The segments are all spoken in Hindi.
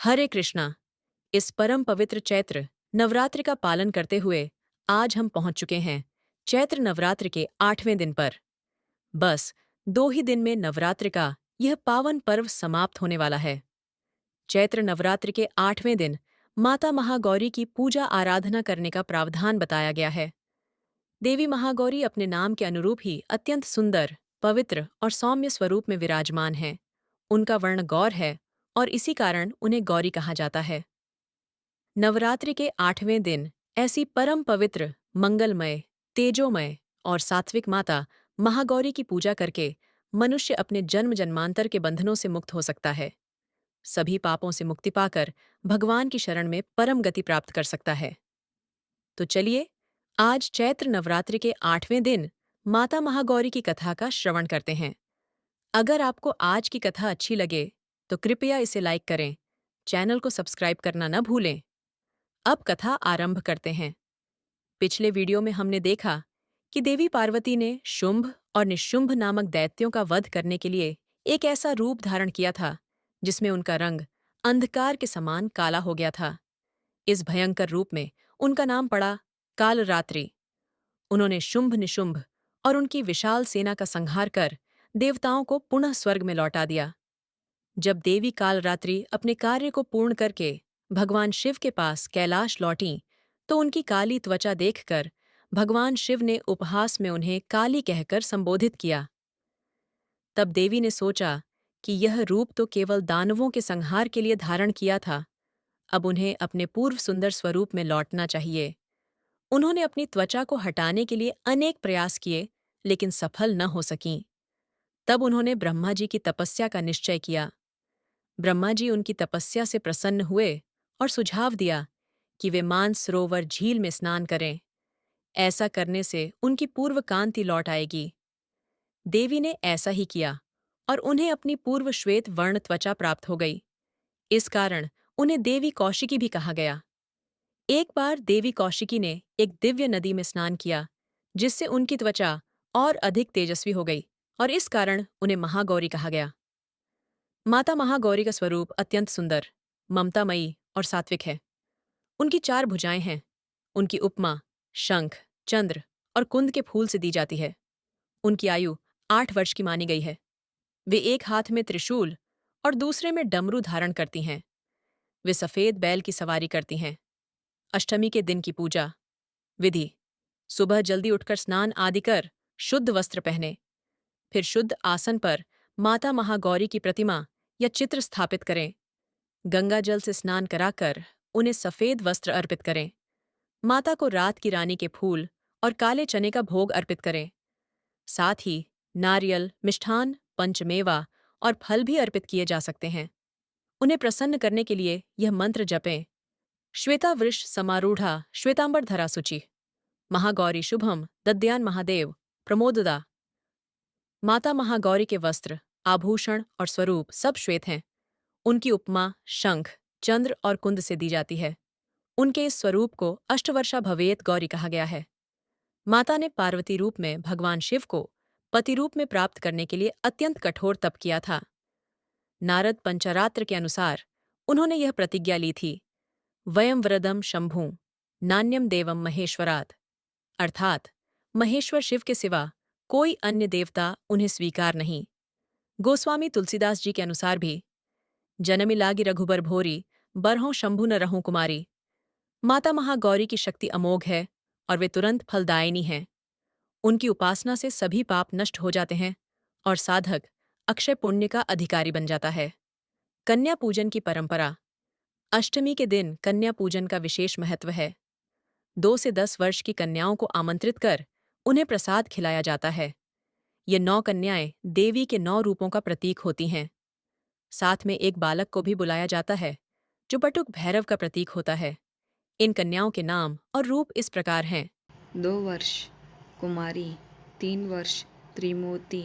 हरे कृष्णा। इस परम पवित्र चैत्र नवरात्रि का पालन करते हुए आज हम पहुंच चुके हैं चैत्र नवरात्रि के 8वें दिन पर। बस 2 ही दिन में नवरात्रि का यह पावन पर्व समाप्त होने वाला है। चैत्र नवरात्रि के 8वें दिन माता महागौरी की पूजा आराधना करने का प्रावधान बताया गया है। देवी महागौरी अपने नाम के अनुरूप ही अत्यंत सुंदर, पवित्र और सौम्य स्वरूप में विराजमान हैं। उनका वर्ण गौर है और इसी कारण उन्हें गौरी कहा जाता है। नवरात्रि के 8वें दिन ऐसी परम पवित्र, मंगलमय, तेजोमय और सात्विक माता महागौरी की पूजा करके मनुष्य अपने जन्म जन्मांतर के बंधनों से मुक्त हो सकता है। सभी पापों से मुक्ति पाकर भगवान की शरण में परम गति प्राप्त कर सकता है। तो चलिए, आज चैत्र नवरात्रि के 8वें दिन माता महागौरी की कथा का श्रवण करते हैं। अगर आपको आज की कथा अच्छी लगे तो कृपया इसे लाइक करें, चैनल को सब्सक्राइब करना न भूलें। अब कथा आरंभ करते हैं। पिछले वीडियो में हमने देखा कि देवी पार्वती ने शुंभ और निशुंभ नामक दैत्यों का वध करने के लिए एक ऐसा रूप धारण किया था जिसमें उनका रंग अंधकार के समान काला हो गया था। इस भयंकर रूप में उनका नाम पड़ा कालरात्रि। उन्होंने शुंभ निशुंभ और उनकी विशाल सेना का संहार कर देवताओं को पुनः स्वर्ग में लौटा दिया। जब देवी कालरात्रि अपने कार्य को पूर्ण करके भगवान शिव के पास कैलाश लौटीं, तो उनकी काली त्वचा देखकर भगवान शिव ने उपहास में उन्हें काली कहकर संबोधित किया। तब देवी ने सोचा कि यह रूप तो केवल दानवों के संहार के लिए धारण किया था, अब उन्हें अपने पूर्व सुंदर स्वरूप में लौटना चाहिए। उन्होंने अपनी त्वचा को हटाने के लिए अनेक प्रयास किए, लेकिन सफल न हो सकीं। तब उन्होंने ब्रह्मा जी की तपस्या का निश्चय किया। ब्रह्मा जी उनकी तपस्या से प्रसन्न हुए और सुझाव दिया कि वे मानसरोवर झील में स्नान करें। ऐसा करने से उनकी पूर्व कांति लौट आएगी। देवी ने ऐसा ही किया और उन्हें अपनी पूर्व श्वेत वर्ण त्वचा प्राप्त हो गई। इस कारण उन्हें देवी कौशिकी भी कहा गया। एक बार देवी कौशिकी ने एक दिव्य नदी में स्नान किया, जिससे उनकी त्वचा और अधिक तेजस्वी हो गई और इस कारण उन्हें महागौरी कहा गया। माता महागौरी का स्वरूप अत्यंत सुंदर, ममतामयी और सात्विक है। उनकी 4 भुजाएं हैं। उनकी उपमा शंख, चंद्र और कुंद के फूल से दी जाती है। उनकी आयु 8 वर्ष की मानी गई है। वे एक हाथ में त्रिशूल और दूसरे में डमरू धारण करती हैं। वे सफेद बैल की सवारी करती हैं। अष्टमी के दिन की पूजा विधि: सुबह जल्दी उठकर स्नान आदि कर शुद्ध वस्त्र पहने, फिर शुद्ध आसन पर माता महागौरी की प्रतिमा या चित्र स्थापित करें। गंगा जल से स्नान कराकर उन्हें सफेद वस्त्र अर्पित करें। माता को रात की रानी के फूल और काले चने का भोग अर्पित करें। साथ ही नारियल, मिष्ठान, पंचमेवा और फल भी अर्पित किए जा सकते हैं। उन्हें प्रसन्न करने के लिए यह मंत्र जपें: श्वेता वृष समारूढ़ा श्वेतांबरधरा शुचि, महागौरी शुभम दद्यान महादेव प्रमोददा। माता महागौरी के वस्त्र, आभूषण और स्वरूप सब श्वेत हैं। उनकी उपमा शंख, चंद्र और कुंद से दी जाती है। उनके इस स्वरूप को अष्टवर्षा भवेत गौरी कहा गया है। माता ने पार्वती रूप में भगवान शिव को पति रूप में प्राप्त करने के लिए अत्यंत कठोर तप किया था। नारद पंचरात्र के अनुसार उन्होंने यह प्रतिज्ञा ली थी: वयम वरदम शंभू नान्यम देवम महेश्वरात्, अर्थात महेश्वर शिव के सिवा कोई अन्य देवता उन्हें स्वीकार नहीं। गोस्वामी तुलसीदास जी के अनुसार भी जनमी लागी रघुबर भोरी, बरहों शंभु न रहूं कुमारी। माता महागौरी की शक्ति अमोघ है और वे तुरंत फलदायिनी हैं। उनकी उपासना से सभी पाप नष्ट हो जाते हैं और साधक अक्षय पुण्य का अधिकारी बन जाता है। कन्या पूजन की परंपरा: अष्टमी के दिन कन्या पूजन का विशेष महत्व है। 2 से 10 वर्ष की कन्याओं को आमंत्रित कर उन्हें प्रसाद खिलाया जाता है। ये 9 कन्याएं देवी के 9 रूपों का प्रतीक होती हैं। साथ में एक बालक को भी बुलाया जाता है, जो बटुक भैरव का प्रतीक होता है। इन कन्याओं के नाम और रूप इस प्रकार हैं: 2 वर्ष कुमारी, 3 वर्ष त्रिमूर्ति,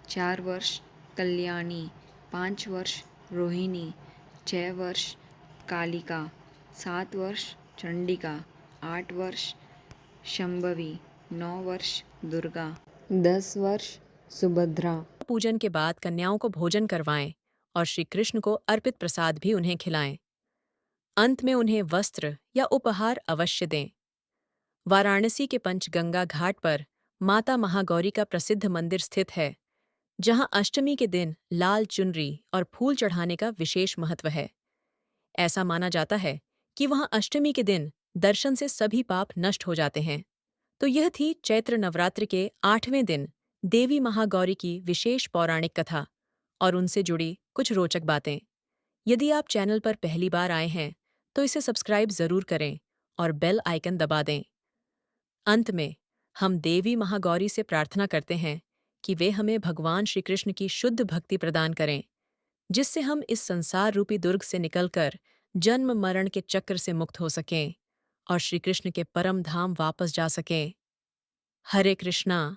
4 वर्ष कल्याणी, 5 वर्ष रोहिणी, 6 वर्ष कालिका, 7 वर्ष चंडिका, 8 वर्ष शंभवी, 9 वर्ष दुर्गा, 10 वर्ष सुभद्रा। पूजन के बाद कन्याओं को भोजन करवाएं और श्री कृष्ण को अर्पित प्रसाद भी उन्हें खिलाएं। अंत में उन्हें वस्त्र या उपहार अवश्य दें। वाराणसी के पंचगंगा घाट पर माता महागौरी का प्रसिद्ध मंदिर स्थित है, जहां अष्टमी के दिन लाल चुनरी और फूल चढ़ाने का विशेष महत्व है। ऐसा माना जाता है कि वहां अष्टमी के दिन दर्शन से सभी पाप नष्ट हो जाते हैं। तो यह थी चैत्र नवरात्र के 8वें दिन देवी महागौरी की विशेष पौराणिक कथा और उनसे जुड़ी कुछ रोचक बातें। यदि आप चैनल पर पहली बार आए हैं, तो इसे सब्सक्राइब जरूर करें और बेल आइकन दबा दें। अंत में हम देवी महागौरी से प्रार्थना करते हैं कि वे हमें भगवान श्री कृष्ण की शुद्ध भक्ति प्रदान करें, जिससे हम इस संसार रूपी दुर्ग से निकलकर जन्म मरण के चक्र से मुक्त हो सकें और श्री कृष्ण के परम धाम वापस जा सकें। हरे कृष्णा।